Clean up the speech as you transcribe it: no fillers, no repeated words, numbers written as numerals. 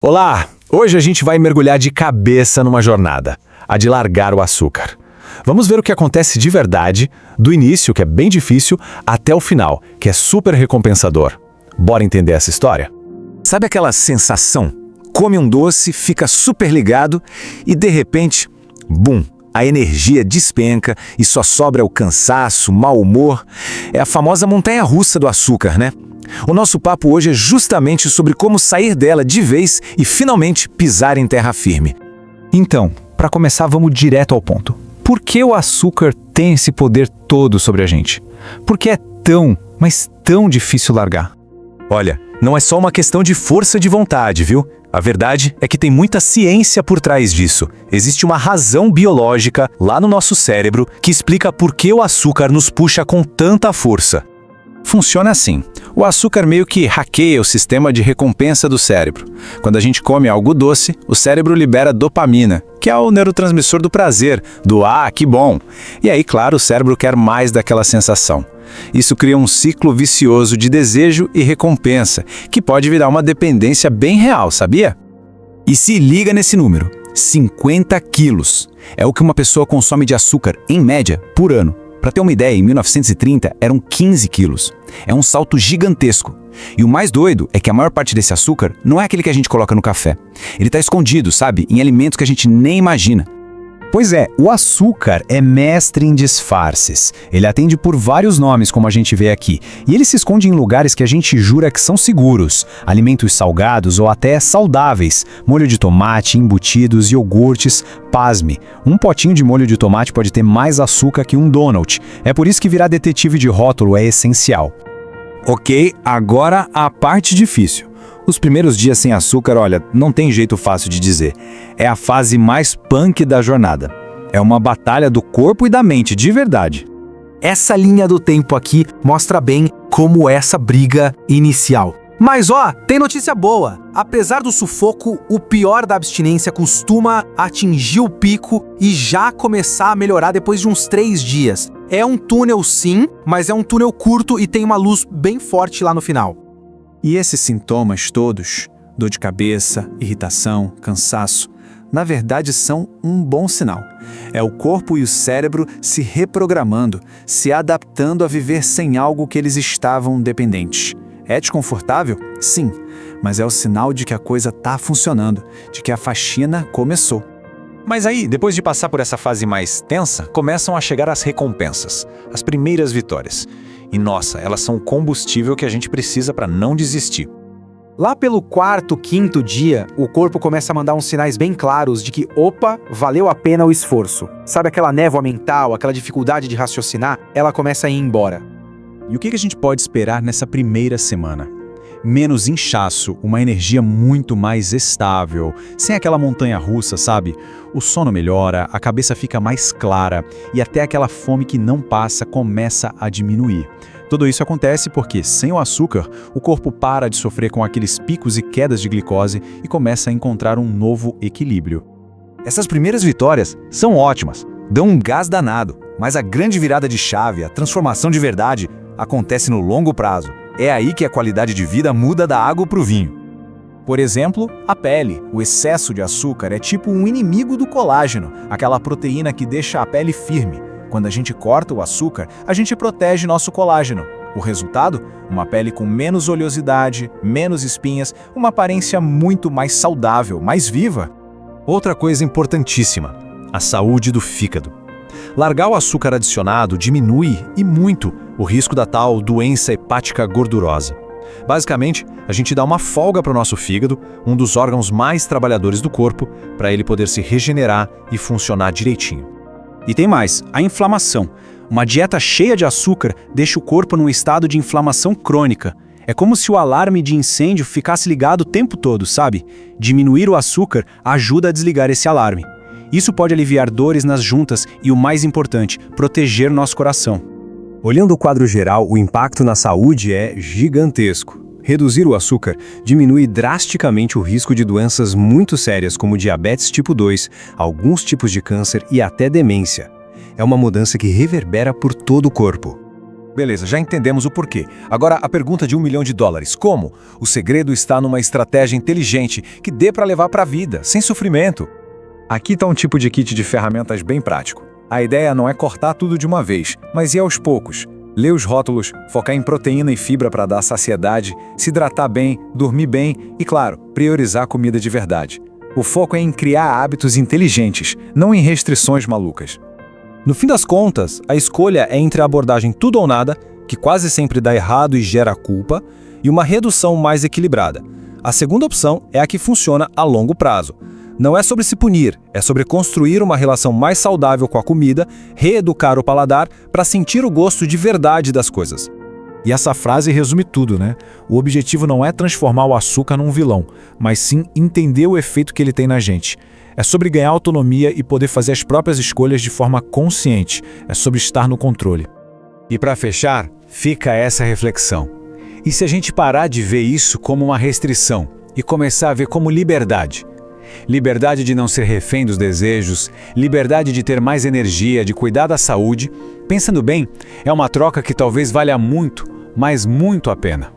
Olá! Hoje a gente vai mergulhar de cabeça numa jornada, a de largar o açúcar. Vamos ver o que acontece de verdade, do início, que é bem difícil, até o final, que é super recompensador. Bora entender essa história? Sabe aquela sensação? Come um doce, fica super ligado e de repente, bum, a energia despenca e só sobra o cansaço, mau humor. É a famosa montanha-russa do açúcar, né? O nosso papo hoje é justamente sobre como sair dela de vez e finalmente pisar em terra firme. Então, para começar, vamos direto ao ponto. Por que o açúcar tem esse poder todo sobre a gente? Por que é tão, mas tão difícil largar? Olha, não é só uma questão de força de vontade, viu? A verdade é que tem muita ciência por trás disso. Existe uma razão biológica lá no nosso cérebro que explica por que o açúcar nos puxa com tanta força. Funciona assim. O açúcar meio que hackeia o sistema de recompensa do cérebro. Quando a gente come algo doce, o cérebro libera dopamina, que é o neurotransmissor do prazer, do "ah, que bom". E aí, claro, o cérebro quer mais daquela sensação. Isso cria um ciclo vicioso de desejo e recompensa, que pode virar uma dependência bem real, sabia? E se liga nesse número, 50 quilos. É o que uma pessoa consome de açúcar, em média, por ano. Para ter uma ideia, em 1930 eram 15 quilos. É um salto gigantesco. E o mais doido é que a maior parte desse açúcar não é aquele que a gente coloca no café. Ele está escondido, sabe, em alimentos que a gente nem imagina. Pois é, o açúcar é mestre em disfarces. Ele atende por vários nomes, como a gente vê aqui. E ele se esconde em lugares que a gente jura que são seguros. Alimentos salgados ou até saudáveis. Molho de tomate, embutidos, iogurtes. Pasme, um potinho de molho de tomate pode ter mais açúcar que um donut. É por isso que virar detetive de rótulo é essencial. Ok, agora a parte difícil. Os primeiros dias sem açúcar, olha, não tem jeito fácil de dizer. É a fase mais punk da jornada. É uma batalha do corpo e da mente, de verdade. Essa linha do tempo aqui mostra bem como essa briga inicial. Mas tem notícia boa. Apesar do sufoco, o pior da abstinência costuma atingir o pico e já começar a melhorar depois de uns 3 dias. É um túnel sim, mas é um túnel curto e tem uma luz bem forte lá no final. E esses sintomas todos, dor de cabeça, irritação, cansaço, na verdade são um bom sinal. É o corpo e o cérebro se reprogramando, se adaptando a viver sem algo que eles estavam dependentes. É desconfortável? Sim, mas é o sinal de que a coisa está funcionando, de que a faxina começou. Mas aí, depois de passar por essa fase mais tensa, começam a chegar as recompensas, as primeiras vitórias. E nossa, elas são o combustível que a gente precisa para não desistir. Lá pelo 4º, 5º dia, o corpo começa a mandar uns sinais bem claros de que, valeu a pena o esforço. Sabe aquela névoa mental, aquela dificuldade de raciocinar? Ela começa a ir embora. E o que a gente pode esperar nessa primeira semana? Menos inchaço, uma energia muito mais estável, sem aquela montanha-russa, sabe? O sono melhora, a cabeça fica mais clara e até aquela fome que não passa começa a diminuir. Tudo isso acontece porque, sem o açúcar, o corpo para de sofrer com aqueles picos e quedas de glicose e começa a encontrar um novo equilíbrio. Essas primeiras vitórias são ótimas, dão um gás danado, mas a grande virada de chave, a transformação de verdade, acontece no longo prazo. É aí que a qualidade de vida muda da água para o vinho. Por exemplo, a pele. O excesso de açúcar é tipo um inimigo do colágeno, aquela proteína que deixa a pele firme. Quando a gente corta o açúcar, a gente protege nosso colágeno. O resultado? Uma pele com menos oleosidade, menos espinhas, uma aparência muito mais saudável, mais viva. Outra coisa importantíssima, a saúde do fígado. Largar o açúcar adicionado diminui, e muito, o risco da tal doença hepática gordurosa. Basicamente, a gente dá uma folga para o nosso fígado, um dos órgãos mais trabalhadores do corpo, para ele poder se regenerar e funcionar direitinho. E tem mais, a inflamação. Uma dieta cheia de açúcar deixa o corpo num estado de inflamação crônica. É como se o alarme de incêndio ficasse ligado o tempo todo, sabe? Diminuir o açúcar ajuda a desligar esse alarme. Isso pode aliviar dores nas juntas e, o mais importante, proteger nosso coração. Olhando o quadro geral, o impacto na saúde é gigantesco. Reduzir o açúcar diminui drasticamente o risco de doenças muito sérias como diabetes tipo 2, alguns tipos de câncer e até demência. É uma mudança que reverbera por todo o corpo. Beleza, já entendemos o porquê. Agora a pergunta de $1 milhão: como? O segredo está numa estratégia inteligente que dê para levar para a vida, sem sofrimento. Aqui está um tipo de kit de ferramentas bem prático. A ideia não é cortar tudo de uma vez, mas ir aos poucos. Ler os rótulos, focar em proteína e fibra para dar saciedade, se hidratar bem, dormir bem e, claro, priorizar a comida de verdade. O foco é em criar hábitos inteligentes, não em restrições malucas. No fim das contas, a escolha é entre a abordagem tudo ou nada, que quase sempre dá errado e gera culpa, e uma redução mais equilibrada. A segunda opção é a que funciona a longo prazo. Não é sobre se punir, é sobre construir uma relação mais saudável com a comida, reeducar o paladar para sentir o gosto de verdade das coisas. E essa frase resume tudo, né? O objetivo não é transformar o açúcar num vilão, mas sim entender o efeito que ele tem na gente. É sobre ganhar autonomia e poder fazer as próprias escolhas de forma consciente. É sobre estar no controle. E para fechar, fica essa reflexão. E se a gente parar de ver isso como uma restrição e começar a ver como liberdade? Liberdade de não ser refém dos desejos, liberdade de ter mais energia, de cuidar da saúde. Pensando bem, é uma troca que talvez valha muito, mas muito a pena.